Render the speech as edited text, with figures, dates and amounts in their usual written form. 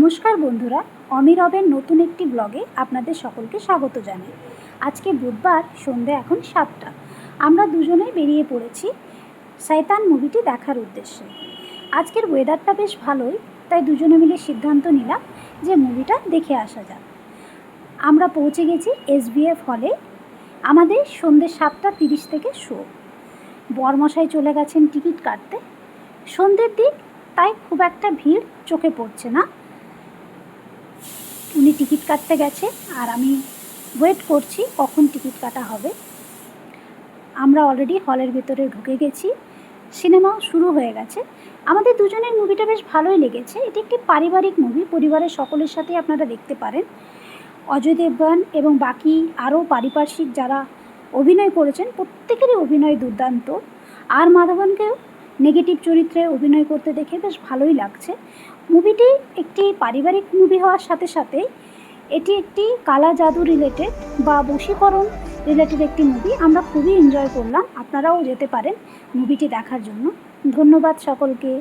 নমস্কার বন্ধুরা, অমিরবের নতুন একটি ব্লগে আপনাদের সকলকে স্বাগত জানাই। আজকে বুধবার, সন্ধ্যে এখন 7টা। আমরা দুজনেই বেরিয়ে পড়েছি শয়তান মুভিটি দেখার উদ্দেশ্যে। আজকের ওয়েদারটা বেশ ভালোই, তাই দুজনে মিলে সিদ্ধান্ত নিলাম যে মুভিটা দেখে আসা যাক। আমরা পৌঁছে গেছি SBF হলে। আমাদের সন্ধ্যে 7:30 থেকে শো। বরমশাই চলে গেছেন টিকিট কাটতে। সন্ধ্যের দিক, তাই খুব একটা ভিড় চোখে পড়ছে না। উনি টিকিট কাটতে গেছে আর আমি ওয়েট করছি কখন টিকিট কাটা হবে। আমরা অলরেডি হলের ভেতরে ঢুকে গেছি। সিনেমাও শুরু হয়ে গেছে। আমাদের দুজনের মুভিটা বেশ ভালোই লেগেছে। এটি একটি পারিবারিক মুভি, পরিবারের সকলের সাথেই আপনারা দেখতে পারেন। অজয় দেবগন এবং বাকি আরও পারিপার্শ্বিক যারা অভিনয় করেছেন প্রত্যেকেরই অভিনয় দুর্দান্ত। আর মাধবনকেও নেগেটিভ চরিত্রে অভিনয় করতে দেখে বেশ ভালোই লাগছে। মুভিটি একটি পারিবারিক মুভি হওয়ার সাথে সাথে এটি একটি কালা জাদু রিলেটেড বা বশীকরণ রিলেটেড একটি মুভি। আমরা খুবই এনজয় করলাম। আপনারাও যেতে পারেন মুভিটি দেখার জন্য। ধন্যবাদ সকলকে।